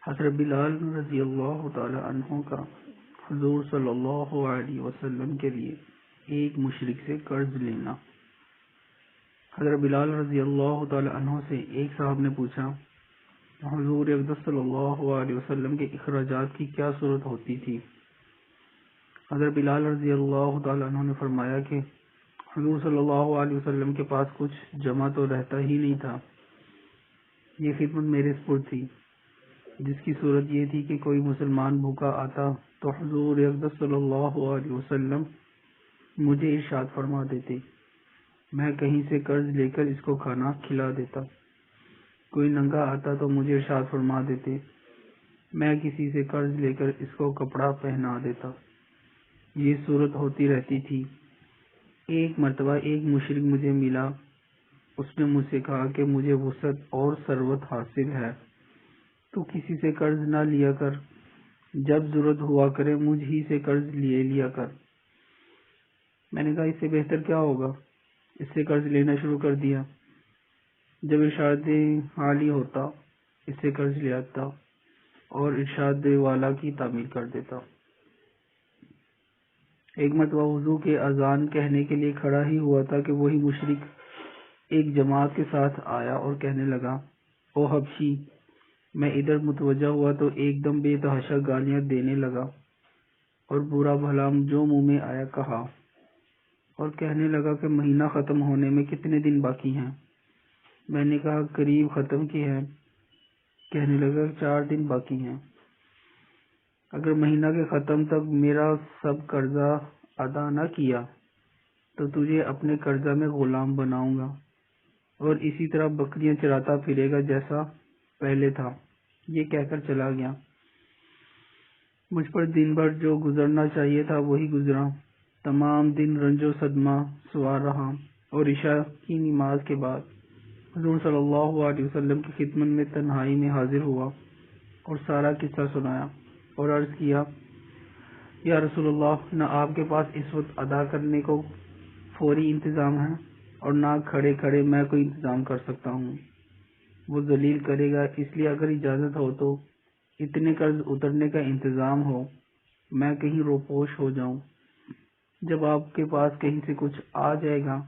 حضرت بلال رضی اللہ تعالی عنہ کا حضور صلی اللہ علیہ وسلم کے لیے ایک مشرک سے قرض لینا۔ حضرت بلال رضی اللہ تعالی عنہ سے ایک صاحب نے پوچھا، حضور اقدس صلی اللہ علیہ وسلم کے اخراجات کی کیا صورت ہوتی تھی؟ حضرت بلال رضی اللہ تعالی عنہ نے فرمایا کہ حضور صلی اللہ علیہ وسلم کے پاس کچھ جمع تو رہتا ہی نہیں تھا، یہ خدمت میرے سپرد تھی، جس کی صورت یہ تھی کہ کوئی مسلمان بھوکا آتا تو حضور اقدس صلی اللہ علیہ وسلم مجھے ارشاد فرما دیتے، میں کہیں سے قرض لے کر اس کو کھانا کھلا دیتا۔ کوئی ننگا آتا تو مجھے ارشاد فرما دیتے، میں کسی سے قرض لے کر اس کو کپڑا پہنا دیتا۔ یہ صورت ہوتی رہتی تھی۔ ایک مرتبہ ایک مشرک مجھے ملا، اس نے مجھ سے کہا کہ مجھے وسعت اور ثروت حاصل ہے، تو کسی سے قرض نہ لیا کر، جب ضرورت ہوا کرے مجھ ہی سے قرض لیا کر۔ میں نے کہا اس سے بہتر کیا ہوگا؟ اس سے قرض لینا شروع کر دیا۔ جب ارشاد حالی ہوتا اس سے قرض لے آتا اور ارشاد والا کی تعمیل کر دیتا۔ ایک مرتبہ وضو کے اذان کہنے کے لیے کھڑا ہی ہوا تھا کہ وہی مشرک ایک جماعت کے ساتھ آیا اور کہنے لگا، او حبشی! میں ادھر متوجہ ہوا تو ایک دم بے تحاشا گالیاں دینے لگا اور برا بھلا جو منہ میں آیا کہا، اور کہنے لگا کہ مہینہ ختم ہونے میں کتنے دن باقی ہیں؟ میں نے کہا قریب ختم کی ہے۔ کہنے لگا 4 دن باقی ہیں۔ اگر مہینہ کے ختم تک میرا سب قرضہ ادا نہ کیا تو تجھے اپنے قرضہ میں غلام بناؤں گا اور اسی طرح بکریاں چراتا پھرے گا جیسا پہلے تھا۔ یہ کہہ کر چلا گیا۔ مجھ پر دن بھر جو گزرنا چاہیے تھا وہی گزرا۔ تمام دن رنج و صدمہ سوار رہا اور عشاء کی نماز کے بعد حضور صلی اللہ علیہ وسلم کی خدمت میں تنہائی میں حاضر ہوا اور سارا قصہ سنایا اور عرض کیا، یا رسول اللہ، نہ آپ کے پاس اس وقت ادا کرنے کو فوری انتظام ہے اور نہ کھڑے کھڑے میں کوئی انتظام کر سکتا ہوں۔ وہ ذلیل کرے گا، اس لیے اگر اجازت ہو تو اتنے قرض اترنے کا انتظام ہو، میں کہیں روپوش ہو جاؤں۔ جب آپ کے پاس کہیں سے کچھ آ جائے گا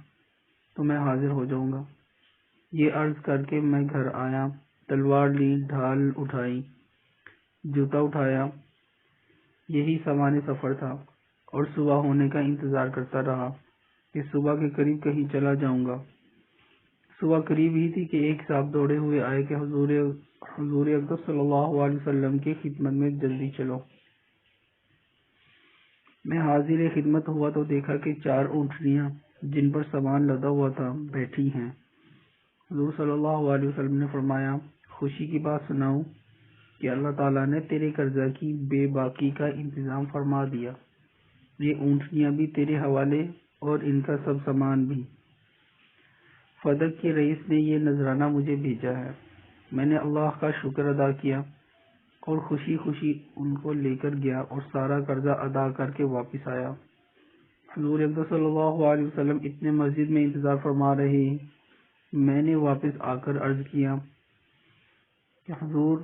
تو میں حاضر ہو جاؤں گا۔ یہ عرض کر کے میں گھر آیا، تلوار لی، ڈھال اٹھائی، جوتا اٹھایا۔ یہی سامان سفر تھا اور صبح ہونے کا انتظار کرتا رہا کہ صبح کے قریب کہیں چلا جاؤں گا۔ صبح قریب ہی تھی کہ ایک صاحب دوڑے ہوئے آئے کہ حضور اقدس صلی اللہ علیہ وسلم کی خدمت میں جلدی چلو۔ میں حاضر خدمت ہوا تو دیکھا کہ 4 اونٹنیاں جن پر سامان لدا ہوا تھا بیٹھی ہیں۔ حضور صلی اللہ علیہ وسلم نے فرمایا، خوشی کی بات سناؤں کہ اللہ تعالیٰ نے تیرے قرضہ کی بے باکی کا انتظام فرما دیا۔ یہ اونٹنیاں بھی تیرے حوالے اور ان کا سب سامان بھی۔ فدق کے رئیس نے یہ نذرانہ مجھے بھیجا ہے۔ میں نے اللہ کا شکر ادا کیا اور خوشی خوشی ان کو لے کر گیا اور سارا قرضہ ادا کر کے واپس آیا۔ حضور اقدس صلی اللہ علیہ وسلم اتنے مسجد میں انتظار فرما رہے۔ میں نے واپس آ کر عرض کیا کہ حضور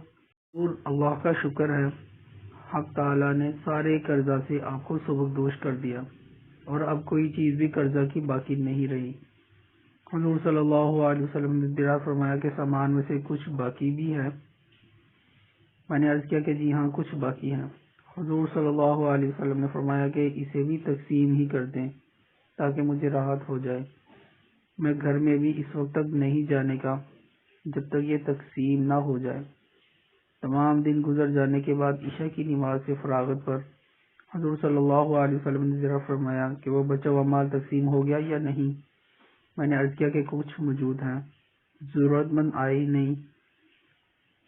اللہ کا شکر ہے، حق تعالیٰ نے سارے قرضہ سے آپ کو سبکدوش کر دیا اور اب کوئی چیز بھی قرضہ کی باقی نہیں رہی۔ حضور صلی اللہ علیہ وسلم نے دراز فرمایا کہ سامان میں سے کچھ باقی بھی ہے؟ میں نے عرض کیا کہ جی ہاں، کچھ باقی ہے۔ حضور صلی اللہ علیہ وسلم نے فرمایا کہ اسے بھی تقسیم ہی کر دیں تاکہ مجھے راحت ہو جائے۔ میں گھر میں بھی اس وقت تک نہیں جانے کا جب تک یہ تقسیم نہ ہو جائے۔ تمام دن گزر جانے کے بعد عشاء کی نماز سے فراغت پر حضور صلی اللہ علیہ وسلم نے ذرا فرمایا کہ وہ بچا ہوا مال تقسیم ہو گیا یا نہیں؟ میں نے عرض کیا کہ کچھ موجود ہیں، ضرورت مند آئے ہی نہیں۔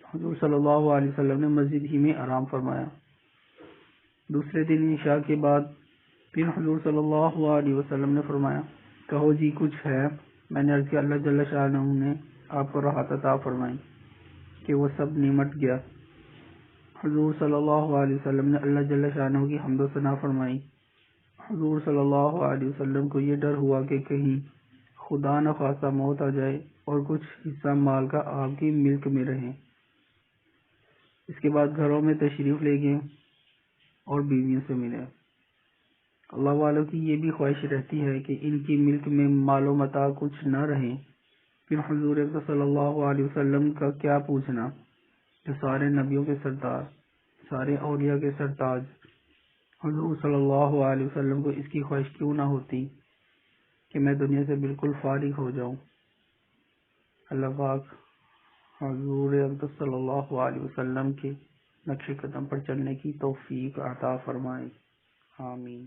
حضور صلی اللہ علیہ وسلم نے مسجد ہی میں آرام فرمایا۔ دوسرے دن عشاء کے بعد پھر حضور صلی اللہ علیہ وسلم نے فرمایا، کہو جی کچھ ہے؟ میں نے عرض کیا اللہ جل شانہ نے آپ کو راحت عطا فرمائی کہ وہ سب نمٹ گیا۔ حضور صلی اللہ علیہ وسلم نے اللہ جل شانہ کی حمد و ثنا فرمائی۔ حضور صلی اللہ علیہ وسلم کو یہ ڈر ہوا کہ کہیں خدا نخواستہ موت آ جائے اور کچھ حصہ مال کا آپ کی ملک میں رہے۔ اس کے بعد گھروں میں تشریف لے گئے اور بیویوں سے ملے۔ اللہ والوں کی یہ بھی خواہش رہتی ہے کہ ان کی ملک میں مال و متاع کچھ نہ رہے، پھر حضور اکرم صلی اللہ علیہ وسلم کا کیا پوچھنا کہ سارے نبیوں کے سردار، سارے اولیاء کے سرتاج حضور صلی اللہ علیہ وسلم کو اس کی خواہش کیوں نہ ہوتی کہ میں دنیا سے بالکل فارغ ہو جاؤں۔ اللہ پاک حضور اکرم صلی اللہ علیہ وسلم کے نقش قدم پر چلنے کی توفیق عطا فرمائے، آمین۔